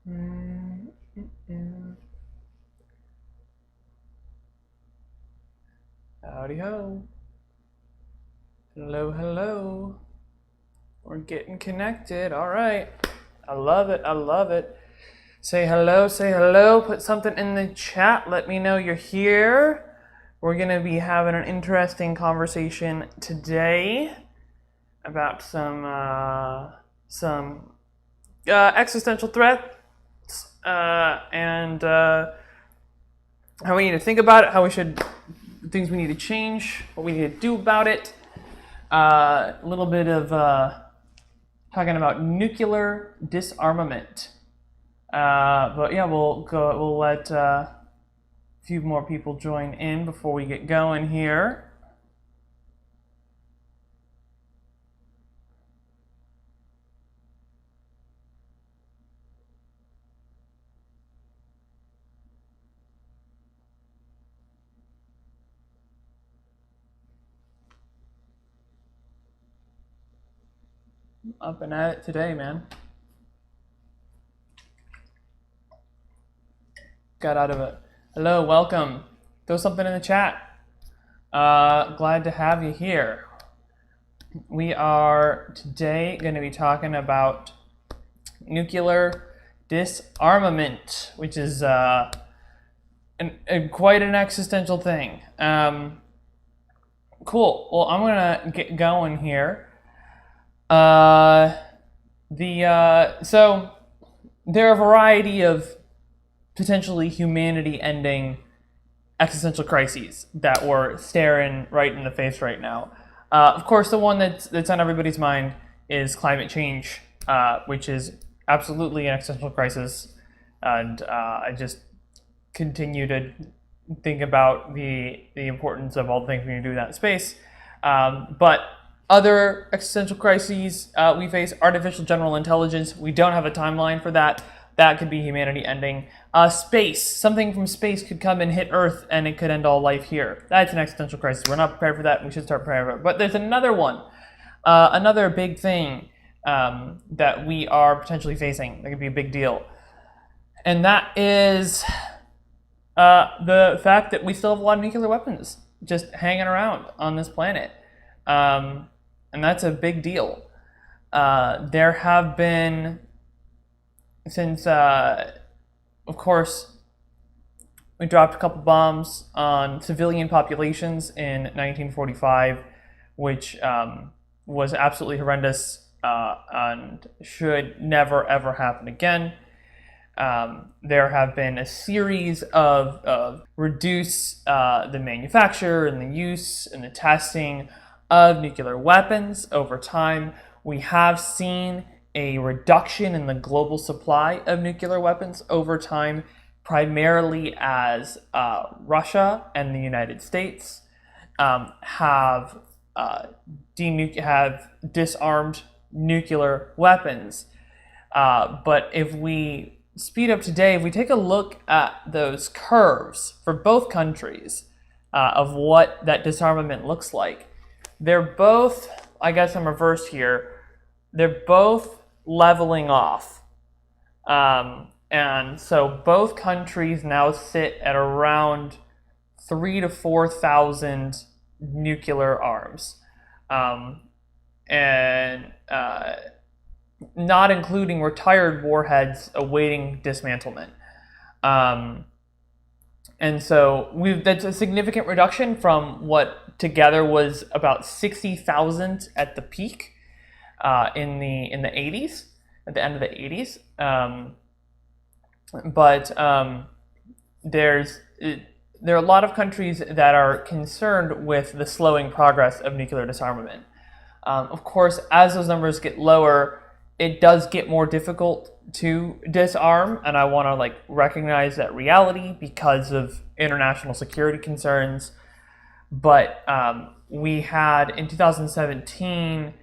Howdy ho. Hello, hello. We're getting connected. All right. I love it. I love it. Say hello, say hello. Put something in the chat. Let me know you're here. We're going to be having an interesting conversation today about some existential threats and how we need to think about it, things we need to change, what we need to do about it. A little bit of talking about nuclear disarmament. But yeah, we'll let a few more people join in before we get going here. Up and at it today, man. Got out of it. Hello, welcome. Throw something in the chat. Glad to have you here. We are today going to be talking about nuclear disarmament, which is quite an existential thing. Cool. Well, I'm going to get going here. So there are a variety of potentially humanity-ending existential crises that we're staring right in the face right now. Of course, the one that's on everybody's mind is climate change, which is absolutely an existential crisis, and I just continue to think about the importance of all the things we can do in that space. But other existential crises we face: artificial general intelligence. We don't have a timeline for that. That could be humanity ending. Space. Something from space could come and hit Earth and it could end all life here. That's an existential crisis. We're not prepared for that. We should start preparing for it. But there's another one. Another big thing that we are potentially facing. That could be a big deal. And that is the fact that we still have a lot of nuclear weapons just hanging around on this planet. And that's a big deal. There have been, since, of course, we dropped a couple bombs on civilian populations in 1945, which was absolutely horrendous and should never, ever happen again. There have been a series of reduce the manufacture and the use and the testing of nuclear weapons over time. We have seen a reduction in the global supply of nuclear weapons over time, primarily as Russia and the United States have disarmed nuclear weapons. But if we speed up today, if we take a look at those curves for both countries of what that disarmament looks like, they're both, I guess I'm reversed here, they're both leveling off. And so both countries now sit at around 3,000 to 4,000 nuclear arms. And not including retired warheads awaiting dismantlement. And so that's a significant reduction from what together was about 60,000 at the peak in the 80s, at the end of the 80s. There are a lot of countries that are concerned with the slowing progress of nuclear disarmament. Of course, as those numbers get lower, it does get more difficult to disarm, and I want to recognize that reality because of international security concerns. But we had in 2017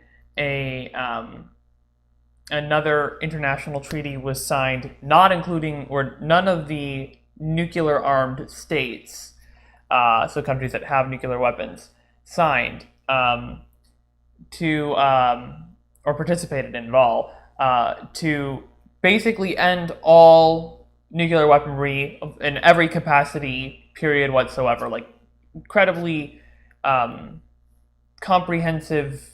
another international treaty was signed, not including or none of the nuclear armed states, so countries that have nuclear weapons, signed or participated in at all, to basically end all nuclear weaponry in every capacity, period whatsoever. Like incredibly comprehensive.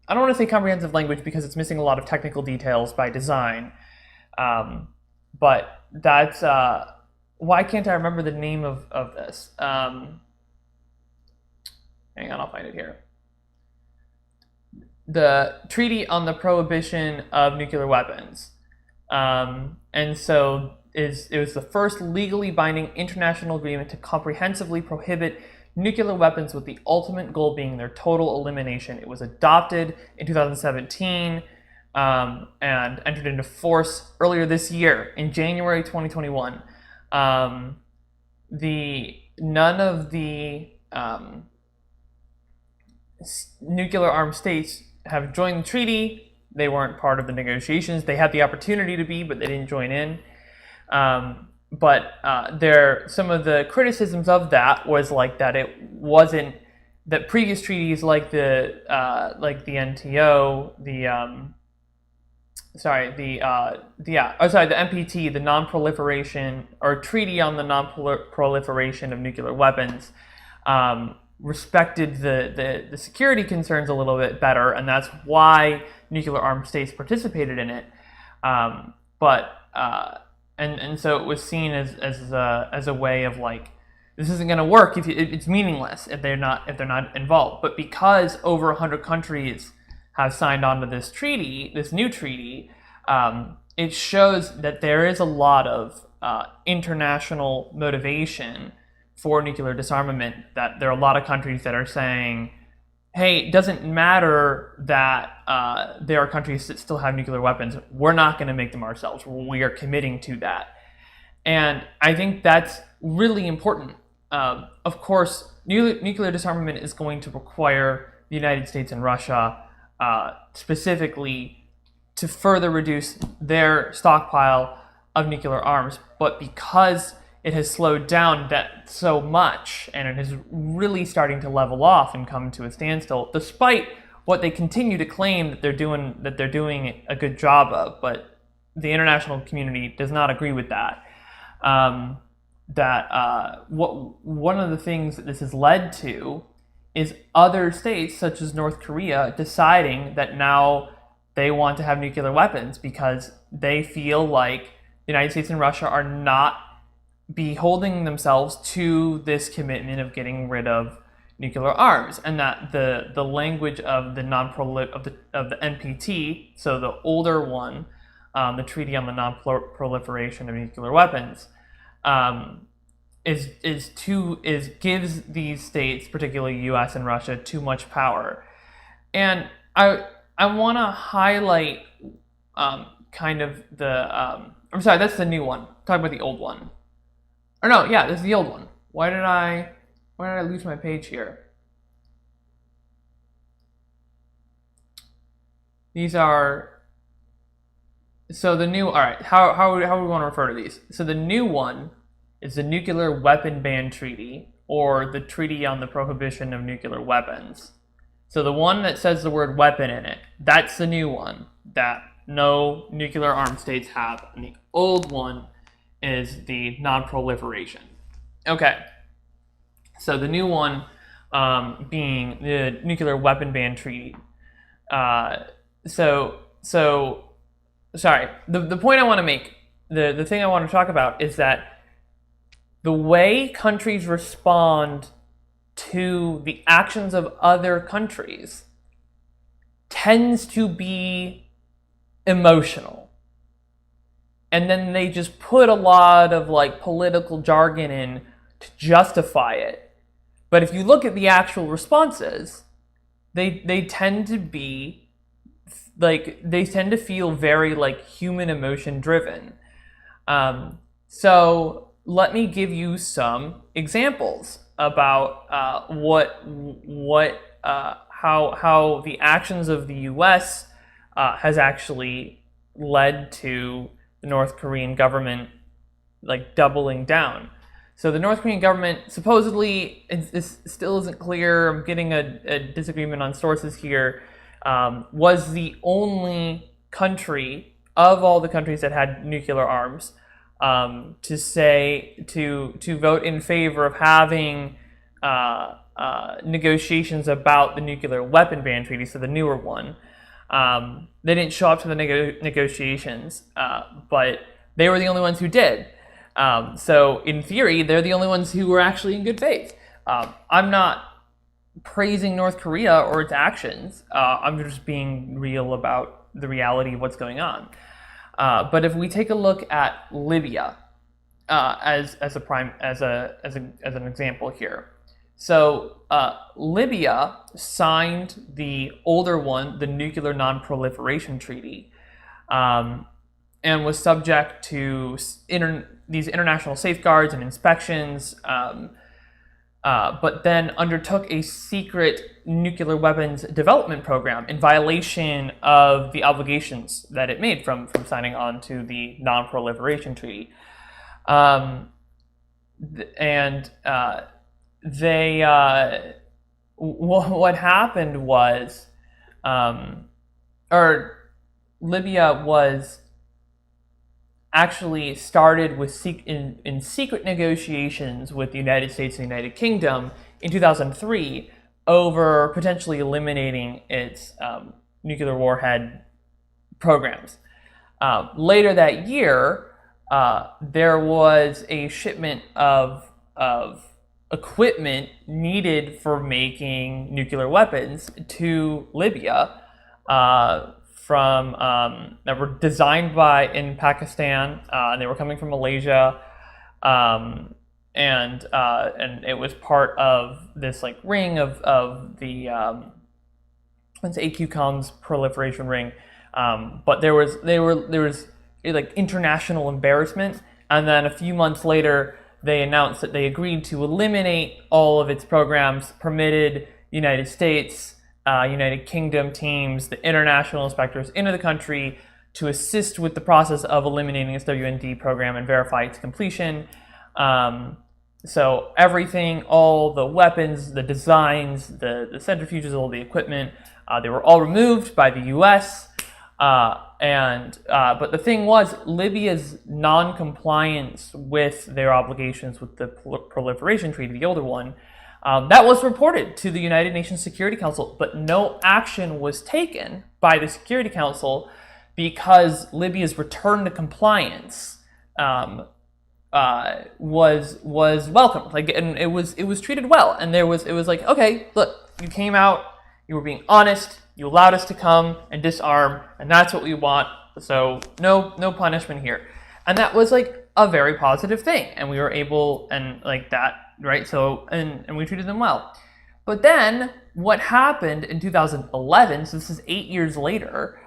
I don't want to say comprehensive language because it's missing a lot of technical details by design. But that's why can't I remember the name of this? Hang on, I'll find it here. The Treaty on the Prohibition of Nuclear Weapons. And so it was the first legally binding international agreement to comprehensively prohibit nuclear weapons, with the ultimate goal being their total elimination. It was adopted in 2017 and entered into force earlier this year in January 2021. None of the nuclear armed states have joined the treaty. They weren't part of the negotiations. They had the opportunity to be, but they didn't join in. But some of the criticisms of that was like that it wasn't that previous treaties like the NTO, the NPT, the non-proliferation or treaty on the non-proliferation of nuclear weapons, respected the security concerns a little bit better, and that's why nuclear armed states participated in it. And so it was seen as a way of like, this isn't going to work if it's meaningless if they're not involved. But because over 100 countries have signed on to this treaty, this new treaty, it shows that there is a lot of international motivation for nuclear disarmament. That there are a lot of countries that are saying, hey, it doesn't matter that there are countries that still have nuclear weapons. We're not going to make them ourselves. We are committing to that. And I think that's really important. Of course, nuclear disarmament is going to require the United States and Russia specifically to further reduce their stockpile of nuclear arms. But because it has slowed down that so much, and it is really starting to level off and come to a standstill, despite what they continue to claim that they're doing a good job of, but the international community does not agree with that. One of the things that this has led to is other states, such as North Korea, deciding that now they want to have nuclear weapons because they feel like the United States and Russia are not beholding themselves to this commitment of getting rid of nuclear arms, and that the language of the NPT, so the older one, the Treaty on the Non-Proliferation of Nuclear Weapons, gives these states, particularly U.S. and Russia, too much power. And I want to highlight kind of the I'm sorry, that's the new one. Talk about the old one. Or no, yeah, this is the old one. Why did I lose my page here? These are, so the new, all right, how do we want to refer to these? So the new one is the Nuclear Weapon Ban Treaty, or the Treaty on the Prohibition of Nuclear Weapons. So the one that says the word weapon in it, that's the new one that no nuclear armed states have. And the old one is the non-proliferation. Okay, so the new one being the Nuclear Weapon Ban Treaty. Sorry, the point I want to make, the thing I want to talk about is that the way countries respond to the actions of other countries tends to be emotional. And then they just put a lot of like political jargon in to justify it. But if you look at the actual responses, they tend to be like, they tend to feel very like human emotion driven. So let me give you some examples about how the actions of the U.S. Has actually led to the North Korean government like doubling down. So the North Korean government supposedly, this still isn't clear, I'm getting a disagreement on sources here, was the only country of all the countries that had nuclear arms, to vote in favor of having negotiations about the nuclear weapon ban treaty, so the newer one. They didn't show up to the negotiations, but they were the only ones who did. So in theory, they're the only ones who were actually in good faith. I'm not praising North Korea or its actions. I'm just being real about the reality of what's going on. But if we take a look at Libya as an example here, so Libya signed the older one, the Nuclear Non-Proliferation Treaty, and was subject to these international safeguards and inspections, but then undertook a secret nuclear weapons development program in violation of the obligations that it made from signing on to the Non-Proliferation Treaty. What happened was, Libya was actually started with in secret negotiations with the United States and the United Kingdom in 2003 over potentially eliminating its nuclear warhead programs. Later that year, there was a shipment of equipment needed for making nuclear weapons to Libya that were designed in Pakistan, and they were coming from Malaysia, and it was part of this like ring of the AQCOM's proliferation ring, but there was like international embarrassment, and then a few months later they announced that they agreed to eliminate all of its programs, permitted United States, United Kingdom teams, the international inspectors into the country to assist with the process of eliminating its WND program and verify its completion. So everything, all the weapons, the designs, the centrifuges, all the equipment, they were all removed by the U.S. But the thing was, Libya's non-compliance with their obligations with the Proliferation Treaty, the older one, that was reported to the United Nations Security Council, but no action was taken by the Security Council because Libya's return to compliance was welcomed. And it was treated well. And it was like, okay, look, you came out, you were being honest, you allowed us to come and disarm, and that's what we want. So no punishment here. And that was like a very positive thing, and we were able, and like that. Right, so and we treated them well, but then what happened in 2011? So this is 8 years later.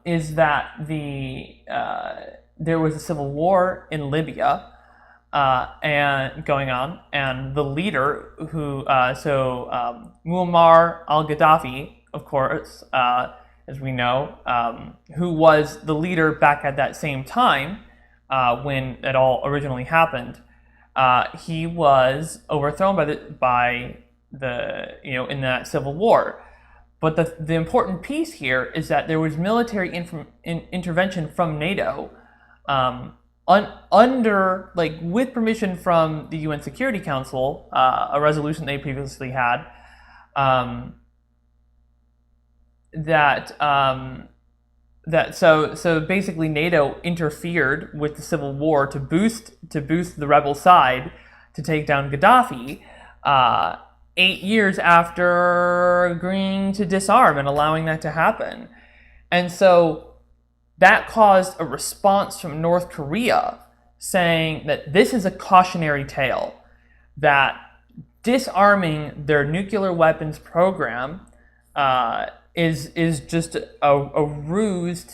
Is that there was a civil war in Libya and going on, and the leader Muammar al-Gaddafi, of course, as we know, who was the leader back at that same time when it all originally happened. He was overthrown by the in that civil war. But the important piece here is that there was military intervention from NATO, under with permission from the UN Security Council, a resolution they previously had, so basically NATO interfered with the civil war to boost the rebel side to take down Gaddafi, 8 years after agreeing to disarm and allowing that to happen. And so that caused a response from North Korea saying that this is a cautionary tale, that disarming their nuclear weapons program is just a ruse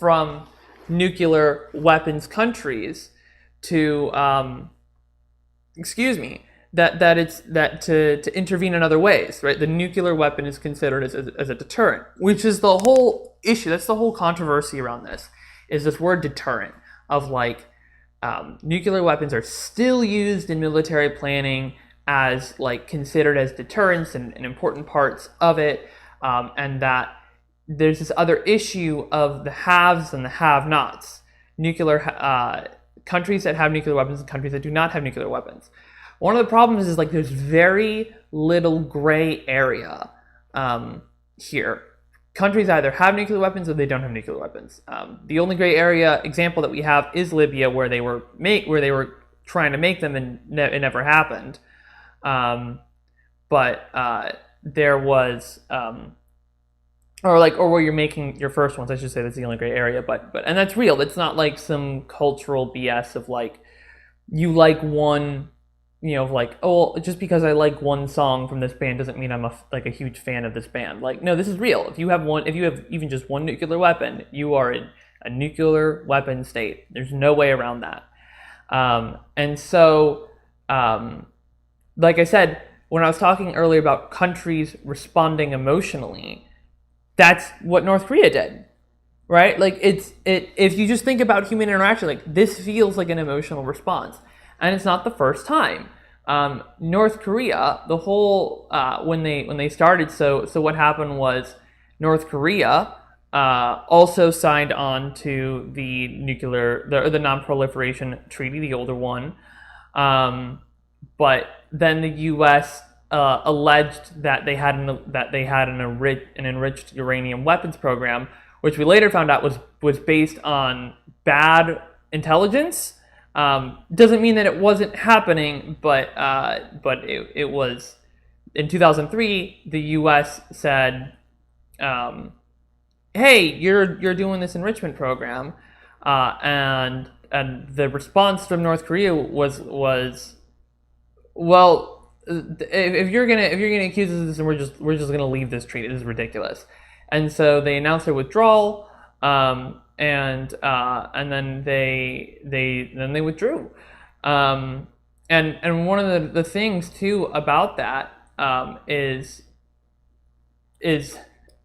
from nuclear weapons countries to to intervene in other ways, right? The nuclear weapon is considered as a deterrent, which is the whole issue. That's the whole controversy around this, is this word deterrent of nuclear weapons are still used in military planning as considered as deterrents and important parts of it. and that there's this other issue of the haves and the have-nots. Countries that have nuclear weapons and countries that do not have nuclear weapons. One of the problems is like there's very little gray area here. Countries either have nuclear weapons or they don't have nuclear weapons. The only gray area example that we have is Libya, where they were trying to make them and it never happened. But there was, or where you're making your first ones, I should say that's the only gray area. But and that's real. It's not like some cultural BS of like you like one. Just because I like one song from this band doesn't mean I'm a huge fan of this band. Like, no, this is real. If you have even just one nuclear weapon, you are in a nuclear weapon state. There's no way around that. And so, like I said, when I was talking earlier about countries responding emotionally, that's what North Korea did, right? Like if you just think about human interaction, like this feels like an emotional response. And it's not the first time. North Korea, the whole when they started, so what happened was North Korea also signed on to the non-proliferation treaty, the older one, but then the U.S. Alleged that they had an enriched uranium weapons program, which we later found out was based on bad intelligence. Doesn't mean that it wasn't happening, but it was. In 2003, the U.S. said, "Hey, you're doing this enrichment program," and the response from North Korea was, "Well, if you're gonna accuse us of this, and we're just gonna leave this treaty. This is ridiculous," and so they announced their withdrawal. And then they withdrew, and one of the things too about that is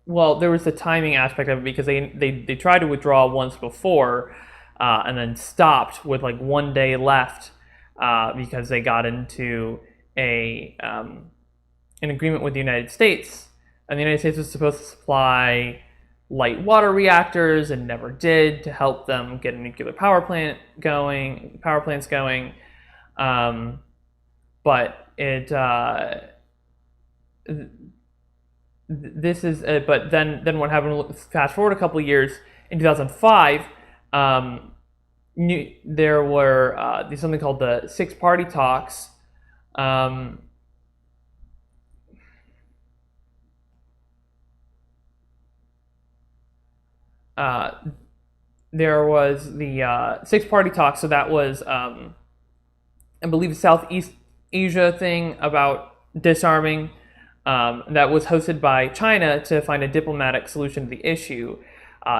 well, there was the timing aspect of it, because they tried to withdraw once before, and then stopped with like 1 day left, because they got into an agreement with the United States, and the United States was supposed to supply light water reactors and never did, to help them get a nuclear power plants going. But it this is but then what happened, fast forward a couple of years, in 2005, there were something called the six-party talks. There was the six-party talk, so that was, I believe, a Southeast Asia thing about disarming, that was hosted by China to find a diplomatic solution to the issue.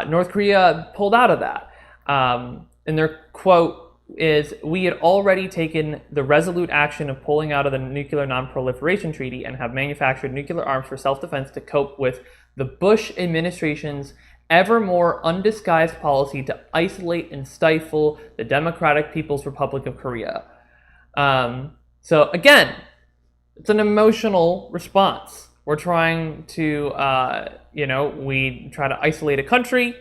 North Korea pulled out of that, and their quote is, "We had already taken the resolute action of pulling out of the Nuclear Non-Proliferation Treaty and have manufactured nuclear arms for self-defense to cope with the Bush administration's ever more undisguised policy to isolate and stifle the Democratic People's Republic of Korea." So again, it's an emotional response. We're trying to, we try to isolate a country,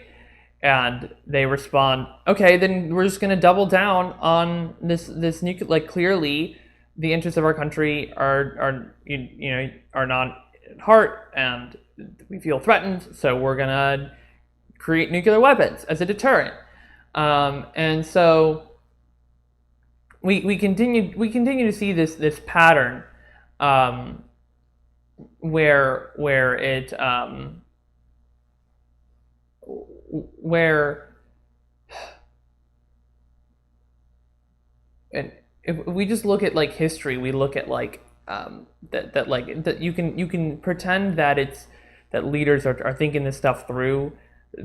and they respond, "Okay, then we're just going to double down on this nuclear. Like, clearly, the interests of our country are not at heart, and we feel threatened. So we're gonna create nuclear weapons as a deterrent." And so we continue to see this pattern, where and if we just look at like history, we look at like that you can pretend that leaders are thinking this stuff through,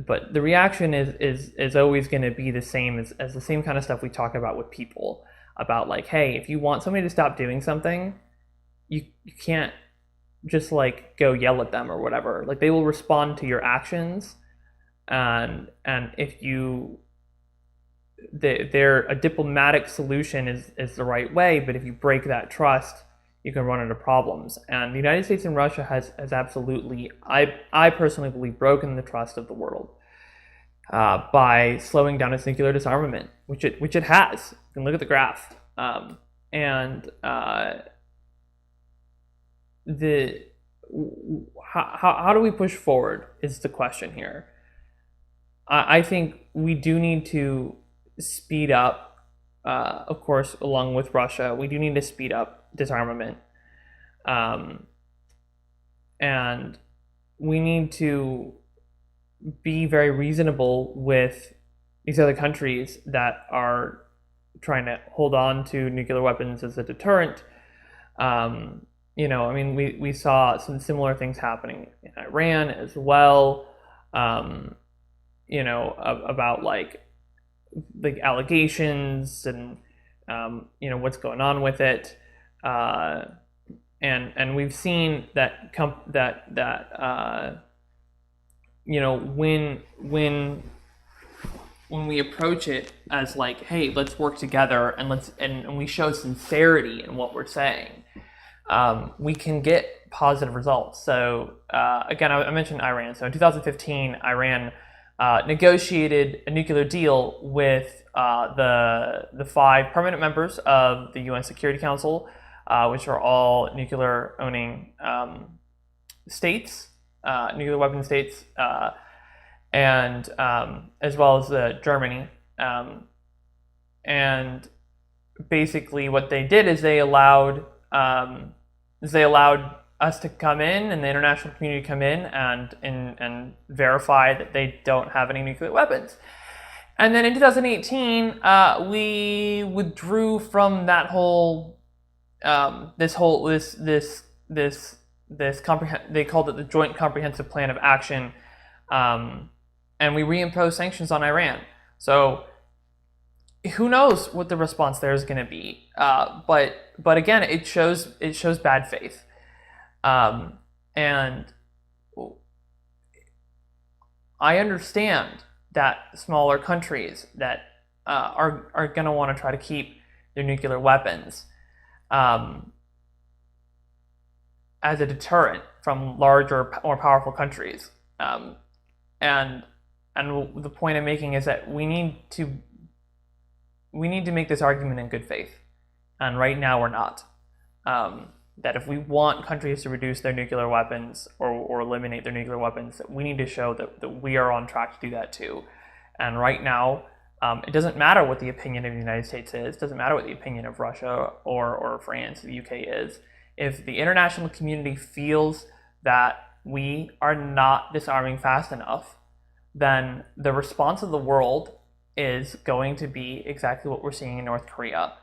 but the reaction is always going to be the same as the same kind of stuff we talk about with people, about like, hey, if you want somebody to stop doing something, you can't just like go yell at them or whatever. Like, they will respond to your actions, and if a diplomatic solution is the right way, but if you break that trust, you can run into problems. And the United States and Russia has absolutely, I personally believe, broken the trust of the world by slowing down its nuclear disarmament, which it has. You can look at the graph. How do we push forward is the question here. I think we do need to speed up, of course, along with Russia, we do need to speed up disarmament. And we need to be very reasonable with these other countries that are trying to hold on to nuclear weapons as a deterrent. We saw some similar things happening in Iran as well. About like allegations and what's going on with it, and we've seen that when we approach it as like, hey, let's work together and we show sincerity in what we're saying, we can get positive results. So again, I mentioned Iran. So in 2015, Iran negotiated a nuclear deal with the 5 permanent members of the UN Security Council, which are all nuclear-owning states, nuclear weapon states, and as well as Germany. And basically, what they did is they allowed us to come in and the international community come in and verify that they don't have any nuclear weapons. And then in 2018, we withdrew from that whole they called it the Joint Comprehensive Plan of Action, and we reimposed sanctions on Iran. So who knows what the response there is going to be? But again, it shows bad faith. And I understand that smaller countries that are going to want to try to keep their nuclear weapons as a deterrent from larger, more powerful countries. And the point I'm making is that we need to make this argument in good faith, and right now we're not. That if we want countries to reduce their nuclear weapons or eliminate their nuclear weapons, that we need to show that we are on track to do that too. And right now, it doesn't matter what the opinion of the United States is, it doesn't matter what the opinion of Russia or France, the UK is. If the international community feels that we are not disarming fast enough, then the response of the world is going to be exactly what we're seeing in North Korea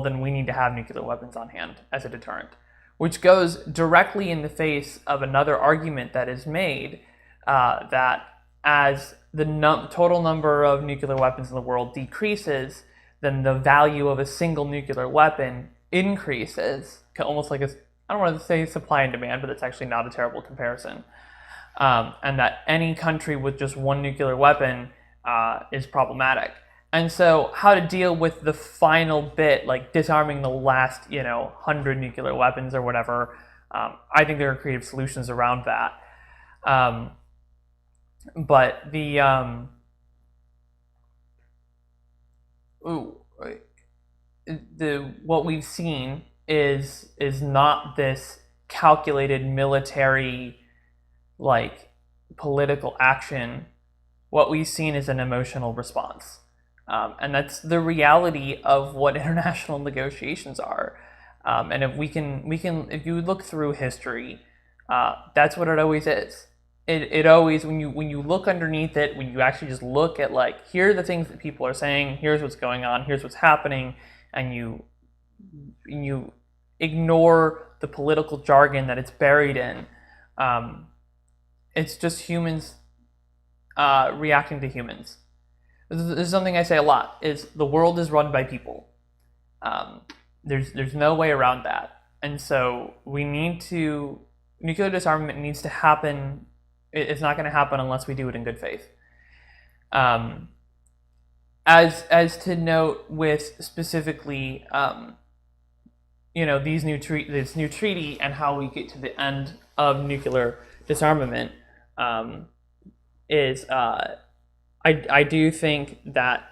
then we need to have nuclear weapons on hand as a deterrent, which goes directly in the face of another argument that is made, that as the total number of nuclear weapons in the world decreases, then the value of a single nuclear weapon increases, almost like I don't want to say supply and demand, but it's actually not a terrible comparison. And that any country with just one nuclear weapon is problematic. And so how to deal with the final bit, like disarming the last, 100 nuclear weapons or whatever, I think there are creative solutions around that. But what we've seen is not this calculated military, like, political action. What we've seen is an emotional response. And that's the reality of what international negotiations are. And if if you look through history, that's what it always is. It always, when you look underneath it, when you actually just look at, like, here are the things that people are saying, here's what's going on, here's what's happening, and you ignore the political jargon that it's buried in. It's just humans reacting to humans. This is something I say a lot, is the world is run by people. There's no way around that. And so nuclear disarmament needs to happen. It's not going to happen unless we do it in good faith. as to note with specifically, this new treaty and how we get to the end of nuclear disarmament, is I do think that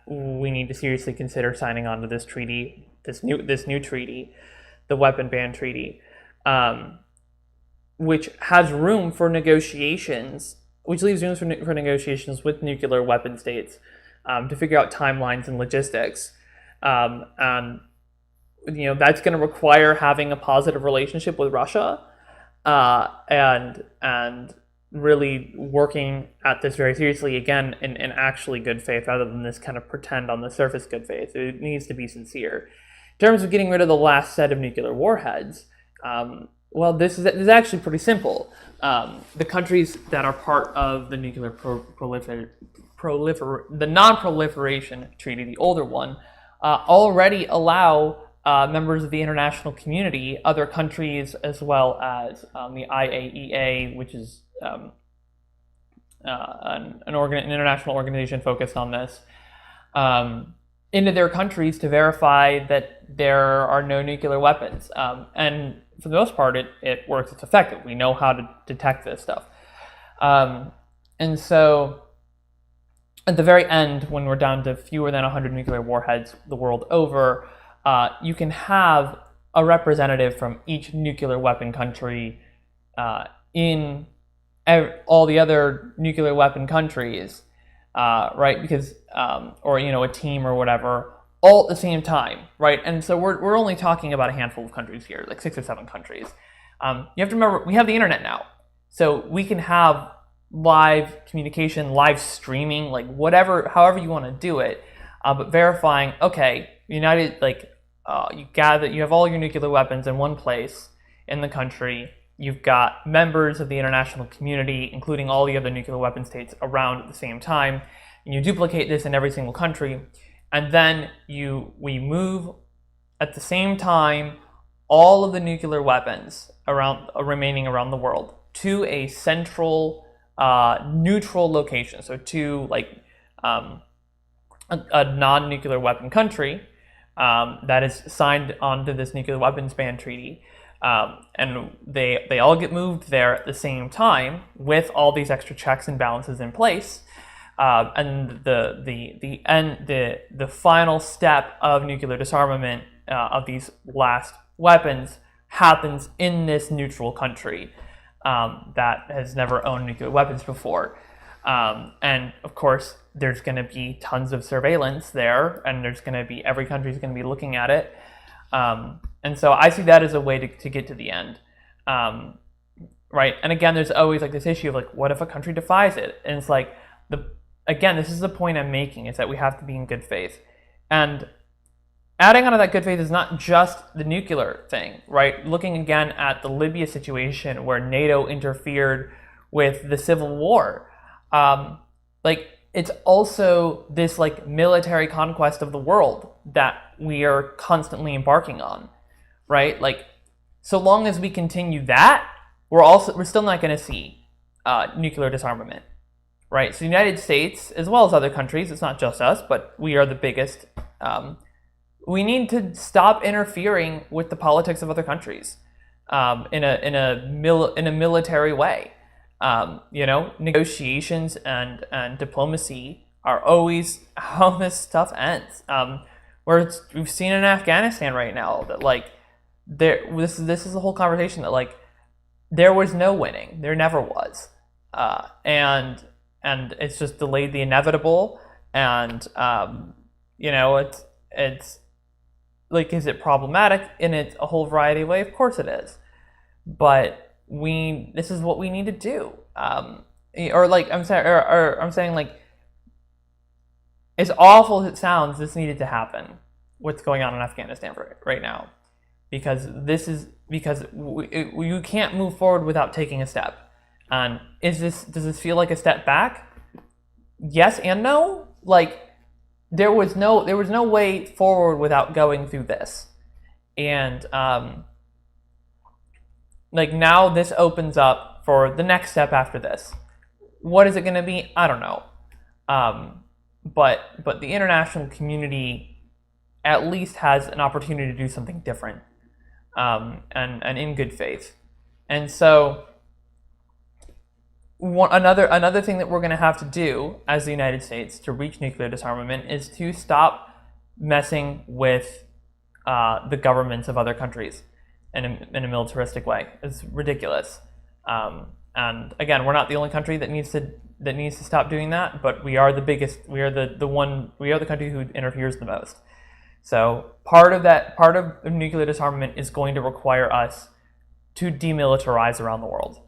we need to seriously consider signing on to this treaty, this new treaty, the weapon ban treaty, which has room for negotiations, which leaves room for negotiations with nuclear weapon states, to figure out timelines and logistics, and that's going to require having a positive relationship with Russia, and really working at this very seriously, again, in actually good faith, rather than this kind of pretend on the surface good faith. It needs to be sincere. In terms of getting rid of the last set of nuclear warheads, well, this is actually pretty simple. The countries that are part of the nuclear the non-proliferation treaty, the older one, already allow members of the international community, other countries, as well as the IAEA, which is an international organization focused on this, into their countries to verify that there are no nuclear weapons. And for the most part, it works. It's effective. We know how to detect this stuff. And so at the very end, when we're down to fewer than 100 nuclear warheads the world over, you can have a representative from each nuclear weapon country in all the other nuclear weapon countries, right? Because, or a team or whatever, all at the same time, right? And so we're only talking about a handful of countries here, like 6 or 7 countries. You have to remember, we have the internet now, so we can have live communication, live streaming, like however you want to do it, but verifying, okay, you have all your nuclear weapons in one place in the country. You've got members of the international community, including all the other nuclear weapon states, around at the same time, and you duplicate this in every single country, and then we move at the same time all of the nuclear weapons remaining around the world to a central neutral location, so to a non-nuclear weapon country that is signed onto this nuclear weapons ban treaty, and they all get moved there at the same time with all these extra checks and balances in place, and the final step of nuclear disarmament of these last weapons happens in this neutral country that has never owned nuclear weapons before. And of course, there's going to be tons of surveillance there, and every country is going to be looking at it. And so I see that as a way to get to the end. Right? And again, there's always this issue of what if a country defies it? And it's this is the point I'm making, is that we have to be in good faith. And adding on to that good faith is not just the nuclear thing, right? Looking again at the Libya situation where NATO interfered with the civil war. It's also this military conquest of the world that we are constantly embarking on, right? So long as we continue that, we're still not going to see nuclear disarmament, right? So the United States, as well as other countries, it's not just us, but we are the biggest. We need to stop interfering with the politics of other countries in a military way. Negotiations and diplomacy are always how this stuff ends. We've seen in Afghanistan right now that this is the whole conversation that there was no winning, there never was, and it's just delayed the inevitable, and it's is it problematic in a whole variety of ways? Of course it is, but this is what we need to do. I'm saying as awful as it sounds, this needed to happen. What's going on in Afghanistan right now, because you can't move forward without taking a step. And does this feel like a step back? Yes and no. There was no way forward without going through this, and now this opens up for the next step after this. What is it going to be? I don't know. but the international community at least has an opportunity to do something different, and in good faith. And so another thing that we're going to have to do as the United States to reach nuclear disarmament is to stop messing with the governments of other countries in a militaristic way. It's ridiculous. And again, we're not the only country that needs to stop doing that, but we are the biggest. We are the country who interferes the most. So part of nuclear disarmament is going to require us to demilitarize around the world,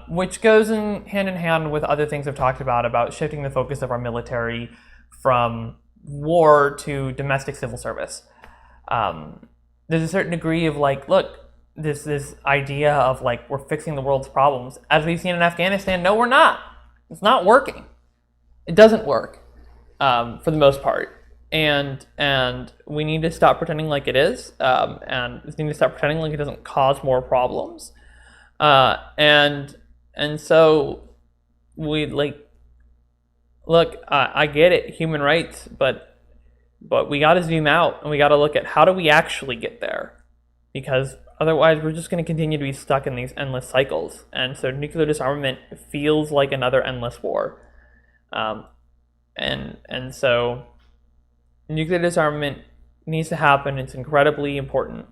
which goes hand in hand with other things I've talked about shifting the focus of our military from war to domestic civil service. There's a certain degree of look, this idea of we're fixing the world's problems, as we've seen in Afghanistan. No, we're not. It's not working. It doesn't work for the most part. And we need to stop pretending like it is, and we need to stop pretending like it doesn't cause more problems. And so we look. I get it, human rights, but we got to zoom out and we got to look at how do we actually get there, because otherwise we're just going to continue to be stuck in these endless cycles. And so nuclear disarmament feels like another endless war, and so nuclear disarmament needs to happen. It's incredibly important.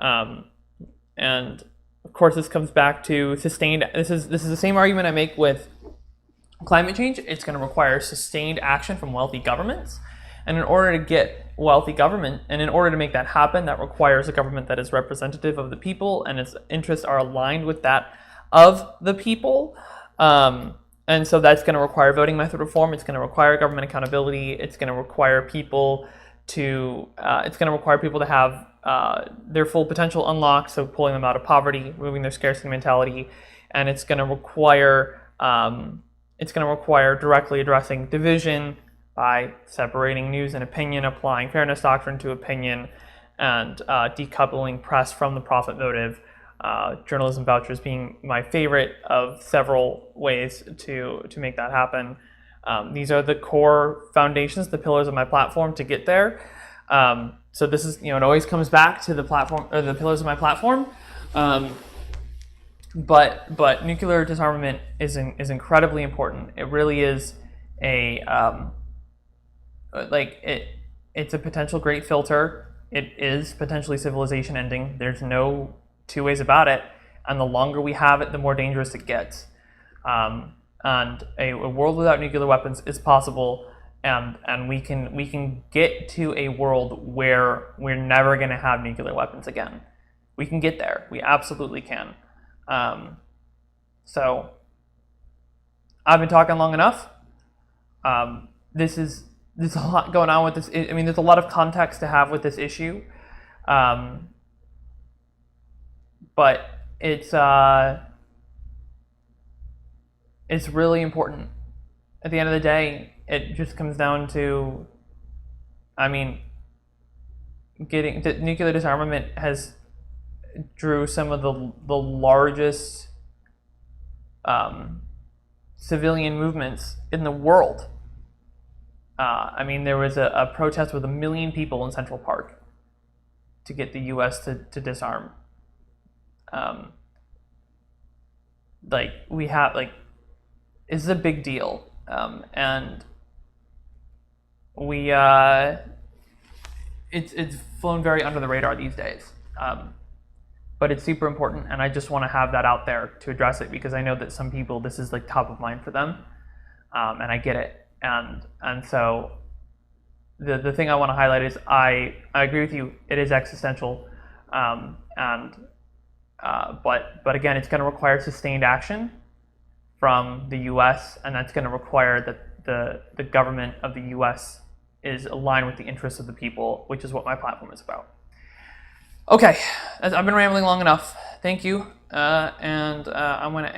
And of course, this comes back to sustained. This is the same argument I make with climate change. It's going to require sustained action from wealthy governments. And in order to get wealthy government, and in order to make that happen, that requires a government that is representative of the people and its interests are aligned with that of the people. And so that's going to require voting method reform. It's going to require government accountability. It's going to require people to have their full potential unlocked, so pulling them out of poverty, removing their scarcity mentality, and it's going to require directly addressing division by separating news and opinion, applying fairness doctrine to opinion, and decoupling press from the profit motive. Journalism vouchers being my favorite of several ways to make that happen. These are the core foundations, the pillars of my platform to get there. So this is, it always comes back to the platform, or the pillars of my platform. But nuclear disarmament is incredibly important. It really is it's a potential great filter. It is potentially civilization ending. There's no two ways about it. And the longer we have it, the more dangerous it gets. And a world without nuclear weapons is possible. And we can get to a world where we're never going to have nuclear weapons again. We can get there. We absolutely can. So I've been talking long enough. There's a lot going on with this. I mean, there's a lot of context to have with this issue. But it's really important. At the end of the day, it just comes down to, getting nuclear disarmament has drew some of the largest civilian movements in the world. There was a protest with 1 million people in Central Park to get the U.S. to disarm. This is a big deal, and it's flown very under the radar these days. But it's super important, and I just want to have that out there to address it, because I know that some people, this is top of mind for them, and I get it. And so the thing I want to highlight is I agree with you. It is existential, but again, it's going to require sustained action from the U.S., and that's going to require that the government of the U.S. is aligned with the interests of the people, which is what my platform is about. Okay, I've been rambling long enough. Thank you, and I'm going to